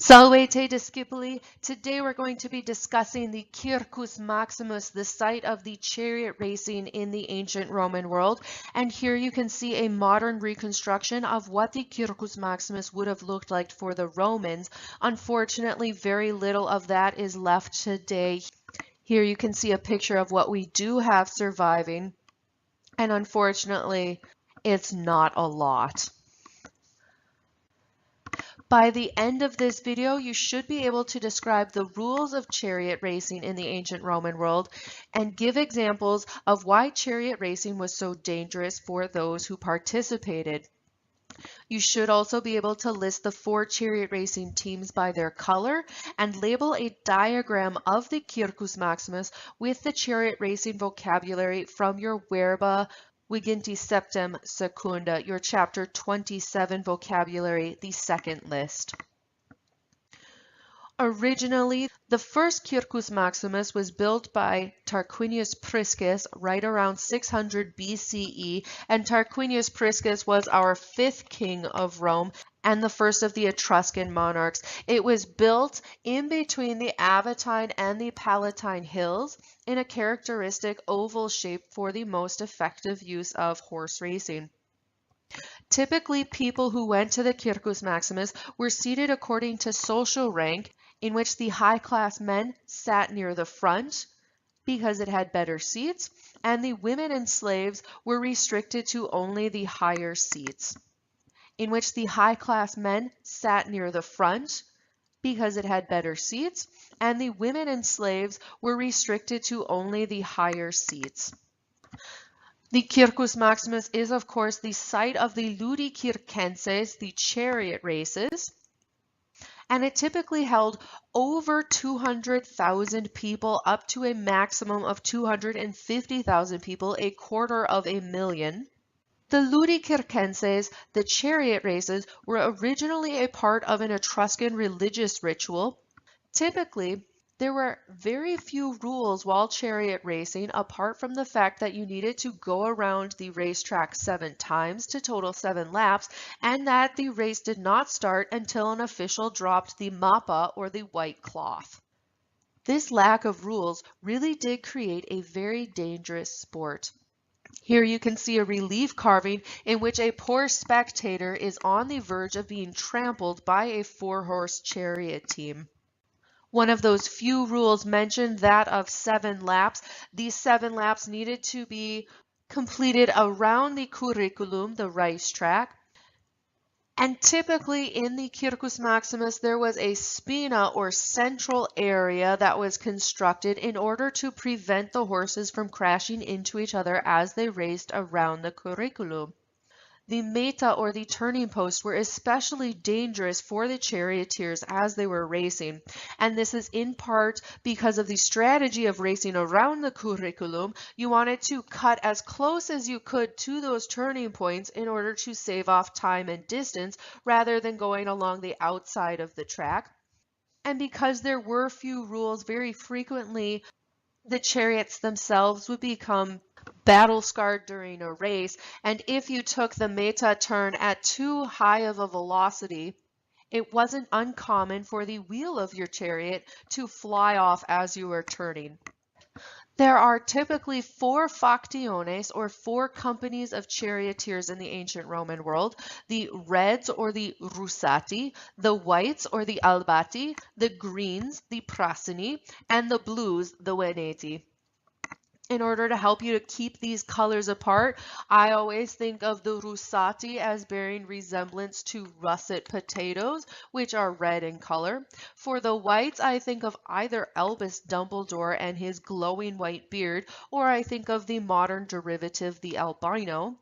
Salvete discipuli. Today we're going to be discussing the Circus Maximus, the site of the chariot racing in the ancient Roman world. And here you can see a modern reconstruction of what the Circus Maximus would have looked like for the Romans. Unfortunately, very little of that is left today. Here you can see a picture of what we do have surviving. And unfortunately, it's not a lot. By the end of this video, you should be able to describe the rules of chariot racing in the ancient Roman world and give examples of why chariot racing was so dangerous for those who participated. You should also be able to list the 4 chariot racing teams by their color and label a diagram of the Circus Maximus with the chariot racing vocabulary from your Verba Viginti Septem Secunda, your chapter 27 vocabulary, the second list. Originally, the first Circus Maximus was built by Tarquinius Priscus right around 600 BCE, and Tarquinius Priscus was our 5th king of Rome and the first of the Etruscan monarchs. It was built in between the Aventine and the Palatine hills in a characteristic oval shape for the most effective use of horse racing. Typically, people who went to the Circus Maximus were seated according to social rank, in which the high-class men sat near the front because it had better seats, and the women and slaves were restricted to only the higher seats, in which the high-class men sat near the front because it had better seats, and the women and slaves were restricted to only the higher seats. The Circus Maximus is, of course, the site of the Ludi Circenses, the chariot races, and it typically held over 200,000 people up to a maximum of 250,000 people, a quarter of a million. The Ludi Circenses, the chariot races, were originally a part of an Etruscan religious ritual. Typically, there were very few rules while chariot racing, apart from the fact that you needed to go around the racetrack 7 times to total 7 laps, and that the race did not start until an official dropped the mappa, or the white cloth. This lack of rules really did create a very dangerous sport. Here you can see a relief carving in which a poor spectator is on the verge of being trampled by a 4-horse chariot team. One of those few rules mentioned, that of 7 laps. These 7 laps needed to be completed around the curriculum, the racetrack. And typically in the Circus Maximus, there was a spina, or central area, that was constructed in order to prevent the horses from crashing into each other as they raced around the curriculum. The meta, or the turning posts, were especially dangerous for the charioteers as they were racing, and this is in part because of the strategy of racing around the curriculum. You wanted to cut as close as you could to those turning points in order to save off time and distance rather than going along the outside of the track. And because there were few rules, very frequently the chariots themselves would become battle scarred during a race, and if you took the meta turn at too high of a velocity, it wasn't uncommon for the wheel of your chariot to fly off as you were turning. There are typically 4 factiones, or 4 companies of charioteers in the ancient Roman world: the reds, or the russati, the whites, or the albati, the greens, the prasini, and the blues, the veneti. In order to help you to keep these colors apart, I always think of the russati as bearing resemblance to russet potatoes, which are red in color. For the whites, I think of either Albus Dumbledore and his glowing white beard, or I think of the modern derivative, the albino.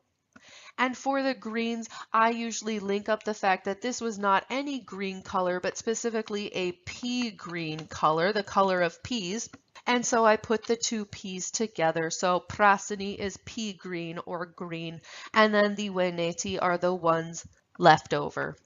And for the greens, I usually link up the fact that this was not any green color, but specifically a pea green color, the color of peas. And so I put the 2 peas together. So prasini is pea green, or green, and then the veneti are the ones left over.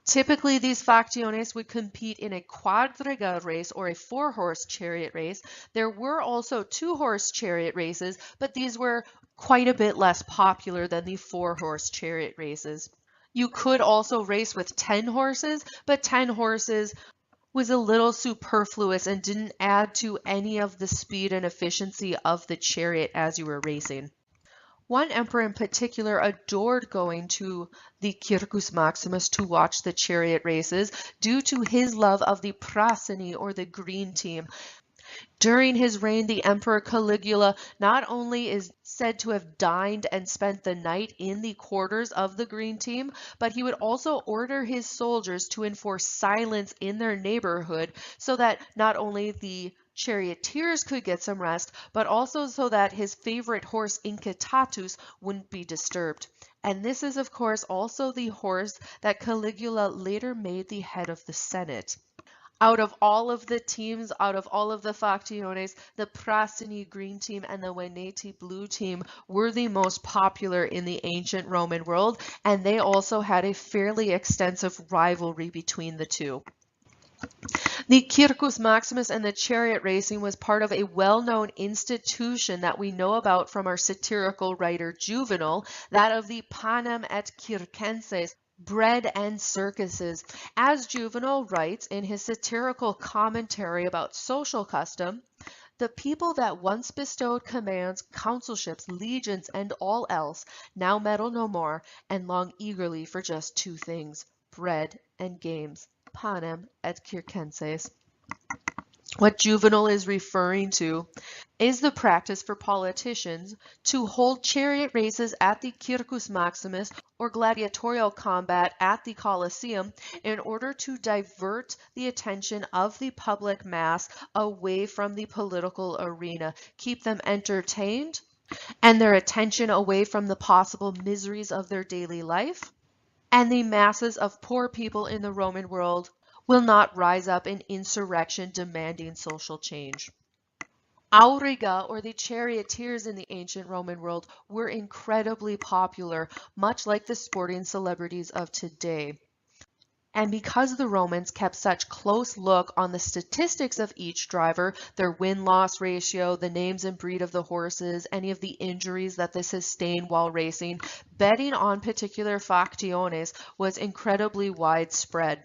Typically, these factiones would compete in a quadriga race, or a 4-horse chariot race. There were also 2-horse chariot races, but these were quite a bit less popular than the 4-horse chariot races. You could also race with 10 horses, but 10 horses was a little superfluous and didn't add to any of the speed and efficiency of the chariot as you were racing. One emperor in particular adored going to the Circus Maximus to watch the chariot races due to his love of the Prasini, or the green team. During his reign, the Emperor Caligula not only is said to have dined and spent the night in the quarters of the Green Team, but he would also order his soldiers to enforce silence in their neighborhood so that not only the charioteers could get some rest, but also so that his favorite horse Incitatus wouldn't be disturbed. And this is, of course, also the horse that Caligula later made the head of the Senate. Out of all of the teams, out of all of the facciones, the Prasini green team and the Veneti blue team were the most popular in the ancient Roman world, and they also had a fairly extensive rivalry between the two. The Circus Maximus and the chariot racing was part of a well-known institution that we know about from our satirical writer Juvenal, that of the panem et circenses, bread and circuses. As Juvenal writes in his satirical commentary about social custom, the people that once bestowed commands, consulships, legions, and all else, now meddle no more, and long eagerly for just two things, bread and games, panem et circenses. What Juvenal is referring to is the practice for politicians to hold chariot races at the Circus Maximus or gladiatorial combat at the Colosseum in order to divert the attention of the public mass away from the political arena, keep them entertained, and their attention away from the possible miseries of their daily life. And the masses of poor people in the Roman world will not rise up in insurrection demanding social change. Auriga, or the charioteers in the ancient Roman world, were incredibly popular, much like the sporting celebrities of today. And because the Romans kept such close look on the statistics of each driver, their win-loss ratio, the names and breed of the horses, any of the injuries that they sustained while racing, betting on particular factiones was incredibly widespread,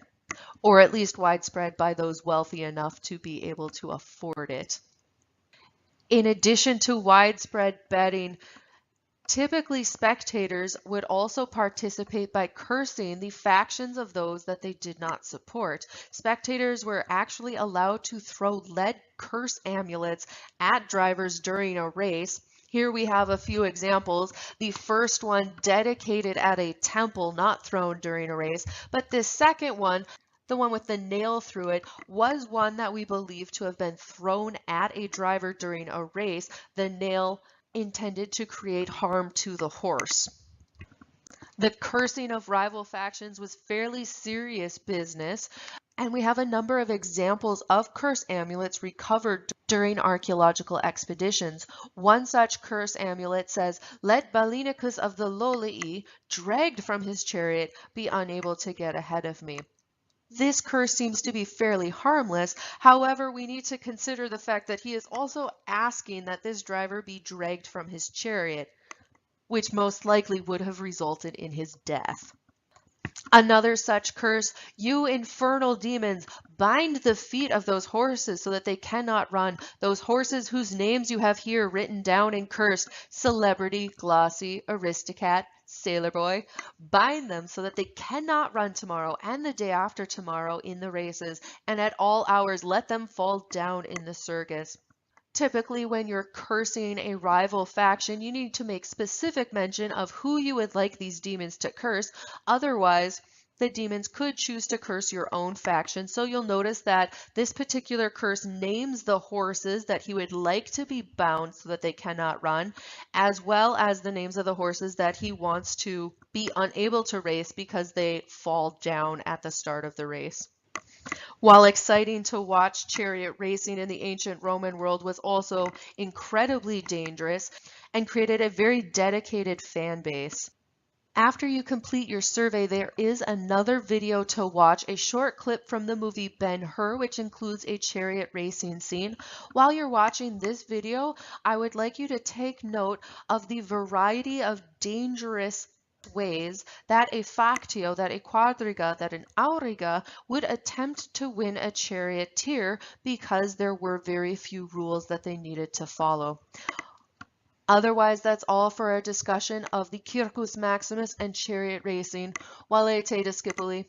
or at least widespread by those wealthy enough to be able to afford it. In addition to widespread betting, typically spectators would also participate by cursing the factions of those that they did not support. Spectators were actually allowed to throw lead curse amulets at drivers during a race. Here we have a few examples. The first one dedicated at a temple, not thrown during a race, but this second one, the one with the nail through it, was one that we believe to have been thrown at a driver during a race, the nail intended to create harm to the horse. The cursing of rival factions was fairly serious business, and we have a number of examples of curse amulets recovered during archaeological expeditions. One such curse amulet says, "Let Balinicus of the Lolii, dragged from his chariot, be unable to get ahead of me." This curse seems to be fairly harmless. However, we need to consider the fact that he is also asking that this driver be dragged from his chariot, which most likely would have resulted in his death. Another such curse, "You infernal demons, bind the feet of those horses so that they cannot run, those horses whose names you have here written down and cursed, Celebrity, Glossy, Aristocat, Sailor Boy, bind them so that they cannot run tomorrow and the day after tomorrow in the races, and at all hours let them fall down in the circus." Typically, when you're cursing a rival faction, you need to make specific mention of who you would like these demons to curse. Otherwise, the demons could choose to curse your own faction. So you'll notice that this particular curse names the horses that he would like to be bound so that they cannot run, as well as the names of the horses that he wants to be unable to race because they fall down at the start of the race. While exciting to watch, chariot racing in the ancient Roman world was also incredibly dangerous and created a very dedicated fan base. After you complete your survey, there is another video to watch, a short clip from the movie Ben-Hur, which includes a chariot racing scene. While you're watching this video, I would like you to take note of the variety of dangerous ways that a factio, that a quadriga, that an auriga would attempt to win a charioteer because there were very few rules that they needed to follow. Otherwise, that's all for our discussion of the Circus Maximus and chariot racing. Valete discipuli.